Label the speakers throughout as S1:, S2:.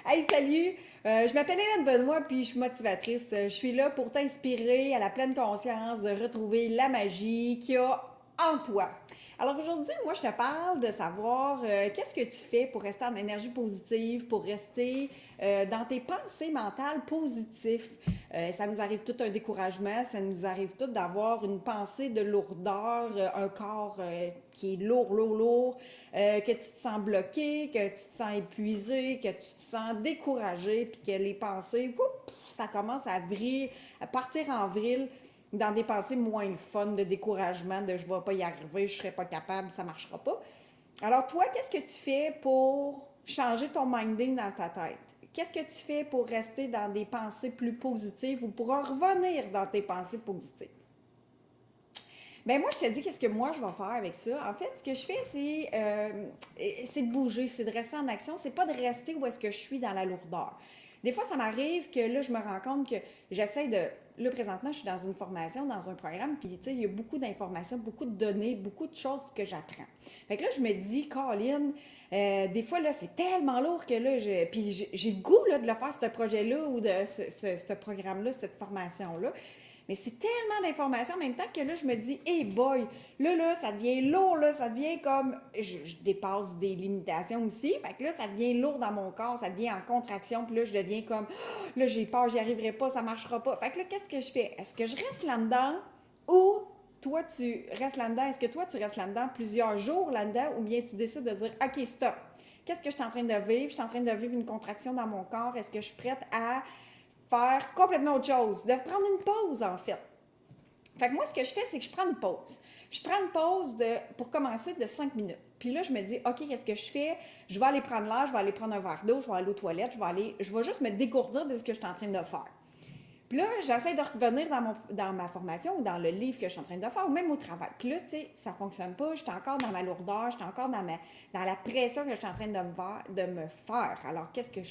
S1: Hey, salut! Je m'appelle Hélène Benoît, puis je suis motivatrice. Je suis là pour t'inspirer à la pleine conscience de retrouver la magie qu'il y a en toi. Alors aujourd'hui, moi, je te parle de savoir qu'est-ce que tu fais pour rester en énergie positive, pour rester dans tes pensées mentales positives. Ça nous arrive tout un découragement, ça nous arrive tout d'avoir une pensée de lourdeur, un corps qui est lourd, lourd, lourd, que tu te sens bloqué, que tu te sens épuisé, que tu te sens découragé, puis que les pensées, ça commence à vriller, à partir en vrille dans des pensées moins le fun, de découragement, de je ne vais pas y arriver, je ne serai pas capable, ça ne marchera pas. Alors toi, qu'est-ce que tu fais pour changer ton minding dans ta tête? Qu'est-ce que tu fais pour rester dans des pensées plus positives ou pour revenir dans tes pensées positives? Ben moi, je te dis qu'est-ce que moi je vais faire avec ça. En fait, ce que je fais, c'est de bouger, c'est de rester en action. C'est pas de rester où est-ce que je suis dans la lourdeur. Des fois, ça m'arrive que là, je me rends compte que j'essaie de. Là, présentement, je suis dans une formation, dans un programme, puis tu sais, il y a beaucoup d'informations, beaucoup de données, beaucoup de choses que j'apprends. Fait que là, je me dis, Colin, des fois, là, c'est tellement lourd que là, j'ai le goût là, de le faire, ce projet-là, ou de ce programme-là, cette formation-là. Mais c'est tellement d'informations en même temps que là, je me dis, hey boy, là, ça devient lourd, là, ça devient comme. Je dépasse des limitations aussi. Fait que là, ça devient lourd dans mon corps, ça devient en contraction, puis là, je deviens comme, là, j'ai peur, j'y arriverai pas, ça marchera pas. Fait que là, qu'est-ce que je fais? Est-ce que je reste là-dedans ou toi, tu restes là-dedans? Est-ce que toi, tu restes là-dedans plusieurs jours là-dedans ou bien tu décides de dire, OK, stop. Qu'est-ce que je suis en train de vivre? Je suis en train de vivre une contraction dans mon corps. Est-ce que je suis prête à faire complètement autre chose, de prendre une pause en fait. Fait que moi, ce que je fais, c'est que je prends une pause. Je prends une pause pour commencer de 5 minutes. Puis là, je me dis, OK, qu'est-ce que je fais? Je vais aller prendre l'air, je vais aller prendre un verre d'eau, je vais aller aux toilettes, je vais juste me dégourdir de ce que je suis en train de faire. Puis là, j'essaie de revenir dans ma formation ou dans le livre que je suis en train de faire ou même au travail. Puis là, tu sais, ça ne fonctionne pas. Je suis encore dans ma lourdeur, je suis encore dans la pression que je suis en train de me faire. Alors, qu'est-ce que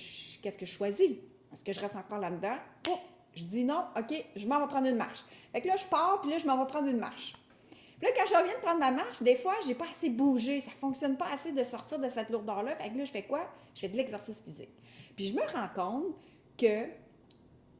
S1: je choisis? Est-ce que je reste encore là-dedans? Oh, je dis non, OK, je m'en vais prendre une marche. Fait que là, je pars, puis là, je m'en vais prendre une marche. Puis là, quand je reviens de prendre ma marche, des fois, j'ai pas assez bougé. Ça fonctionne pas assez de sortir de cette lourdeur-là. Fait que là, je fais quoi? Je fais de l'exercice physique. Puis je me rends compte que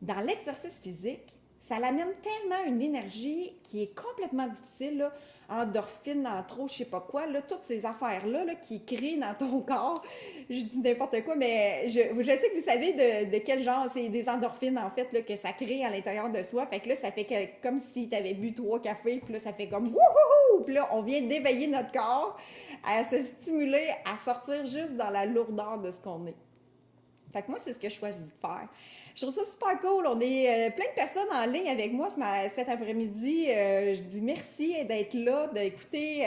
S1: dans l'exercice physique, ça l'amène tellement une énergie qui est complètement difficile, là, endorphine, entre autres, je sais pas quoi, là, toutes ces affaires-là là, qui créent dans ton corps. Je dis n'importe quoi, mais je sais que vous savez de quel genre, c'est des endorphines, en fait, là, que ça crée à l'intérieur de soi. Fait que là, ça fait comme si tu avais bu 3 cafés, puis là, ça fait comme wouhou! Puis là, on vient d'éveiller notre corps à se stimuler, à sortir juste dans la lourdeur de ce qu'on est. Fait que moi, c'est ce que je choisis de faire. Je trouve ça super cool. On est plein de personnes en ligne avec moi cet après-midi. Je dis merci d'être là, d'écouter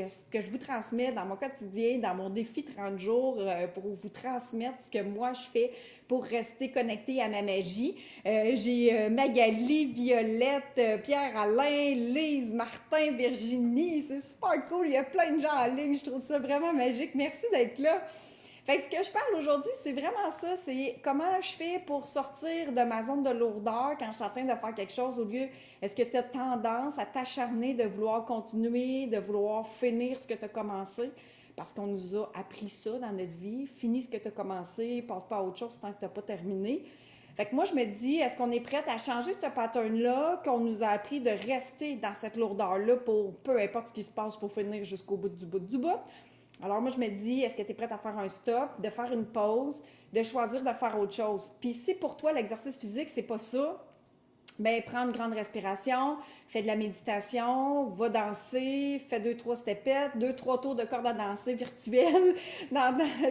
S1: ce que je vous transmets dans mon quotidien, dans mon défi 30 jours, pour vous transmettre ce que moi je fais pour rester connecté à ma magie. J'ai Magali, Violette, Pierre-Alain, Lise, Martin, Virginie. C'est super cool. Il y a plein de gens en ligne. Je trouve ça vraiment magique. Merci d'être là. Fait que ce que je parle aujourd'hui, c'est vraiment ça, c'est comment je fais pour sortir de ma zone de lourdeur quand je suis en train de faire quelque chose au lieu, est-ce que tu as tendance à t'acharner de vouloir continuer, de vouloir finir ce que tu as commencé? Parce qu'on nous a appris ça dans notre vie, finis ce que tu as commencé, passe pas à autre chose tant que tu n'as pas terminé. Fait que moi, je me dis, est-ce qu'on est prête à changer ce pattern-là, qu'on nous a appris de rester dans cette lourdeur-là pour peu importe ce qui se passe, il faut finir jusqu'au bout du bout du bout? Alors moi, je me dis, est-ce que tu es prête à faire un stop, de faire une pause, de choisir de faire autre chose? Puis si pour toi, l'exercice physique, c'est pas ça, ben prends une grande respiration, fais de la méditation, va danser, fais 2, 3 stepettes, 2, 3 tours de corde à danser virtuelle,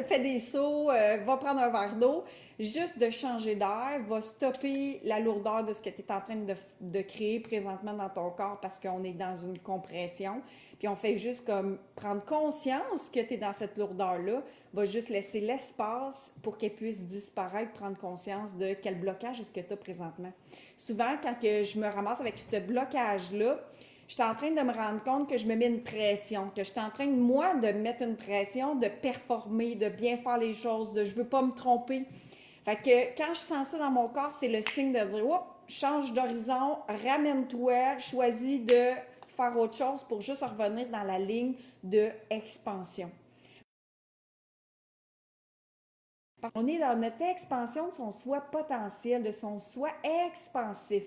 S1: fais des sauts, va prendre un verre d'eau. Juste de changer d'air va stopper la lourdeur de ce que tu es en train de créer présentement dans ton corps parce qu'on est dans une compression. Puis on fait juste comme prendre conscience que tu es dans cette lourdeur-là, va juste laisser l'espace pour qu'elle puisse disparaître, prendre conscience de quel blocage est-ce que tu as présentement. Souvent, quand je me ramasse avec ce blocage-là, je suis en train de me rendre compte que je me mets une pression, que je suis en train, moi, de mettre une pression, de performer, de bien faire les choses, de je veux pas me tromper. Fait que quand je sens ça dans mon corps, c'est le signe de dire, oups, change d'horizon, ramène-toi, choisis de faire autre chose pour juste revenir dans la ligne de expansion. On est dans notre expansion de son soi potentiel, de son soi expansif.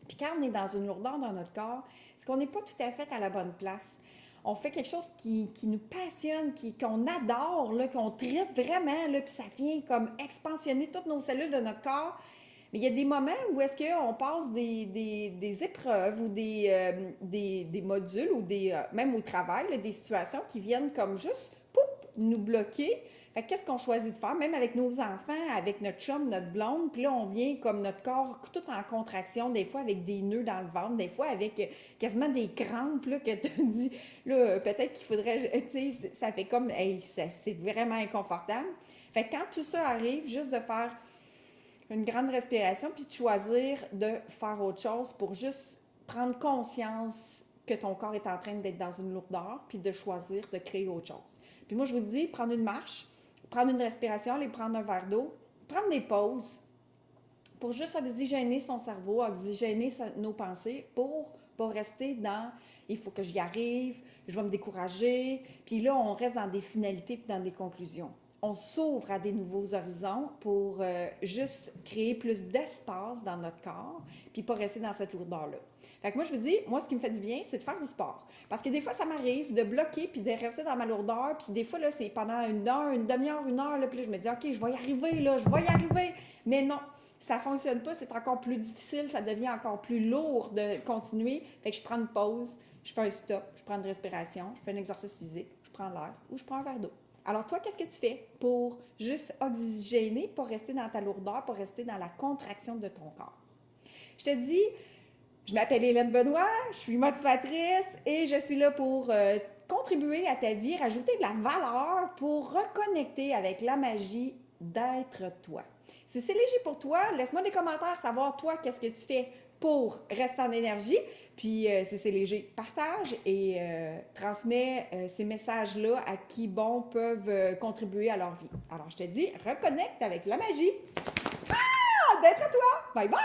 S1: Puis quand on est dans une lourdeur dans notre corps, c'est qu'on n'est pas tout à fait à la bonne place. On fait quelque chose qui nous passionne, qu'on adore, là, qu'on tripe vraiment, là, puis ça vient comme expansionner toutes nos cellules de notre corps. Mais il y a des moments où est-ce qu'on passe des épreuves ou des modules ou même au travail, là, des situations qui viennent comme juste poup, nous bloquer. Fait que qu'est-ce qu'on choisit de faire, même avec nos enfants, avec notre chum, notre blonde, puis là, on vient comme notre corps tout en contraction, des fois avec des nœuds dans le ventre, des fois avec quasiment des crampes, là, que tu dis, là, peut-être qu'il faudrait, tu sais, ça fait comme, hey, c'est vraiment inconfortable. Fait que quand tout ça arrive, juste de faire une grande respiration, puis de choisir de faire autre chose pour juste prendre conscience que ton corps est en train d'être dans une lourdeur, puis de choisir de créer autre chose. Puis moi, je vous dis, prendre une marche, prendre une respiration, aller prendre un verre d'eau, prendre des pauses pour juste oxygéner son cerveau, oxygéner nos pensées pour pas rester dans il faut que j'y arrive, je vais me décourager. Puis là, on reste dans des finalités puis dans des conclusions. On s'ouvre à des nouveaux horizons pour juste créer plus d'espace dans notre corps puis pas rester dans cette lourdeur-là. Fait que moi, je vous dis, moi, ce qui me fait du bien, c'est de faire du sport. Parce que des fois, ça m'arrive de bloquer puis de rester dans ma lourdeur. Puis des fois, là, c'est pendant une heure, une demi-heure, une heure. Là, puis là, je me dis, OK, je vais y arriver, là, je vais y arriver. Mais non, ça ne fonctionne pas. C'est encore plus difficile. Ça devient encore plus lourd de continuer. Fait que je prends une pause, je fais un stop, je prends une respiration, je fais un exercice physique, je prends l'air ou je prends un verre d'eau. Alors toi, qu'est-ce que tu fais pour juste oxygéner, pour rester dans ta lourdeur, pour rester dans la contraction de ton corps? Je te dis, je m'appelle Hélène Benoît, je suis motivatrice et je suis là pour contribuer à ta vie, rajouter de la valeur pour reconnecter avec la magie d'être toi. Si c'est léger pour toi, laisse-moi des commentaires savoir toi qu'est-ce que tu fais pour rester en énergie. Puis si c'est léger, partage et transmets ces messages-là à qui, bon, peuvent contribuer à leur vie. Alors je te dis, reconnecte avec la magie d'être à toi. Bye bye!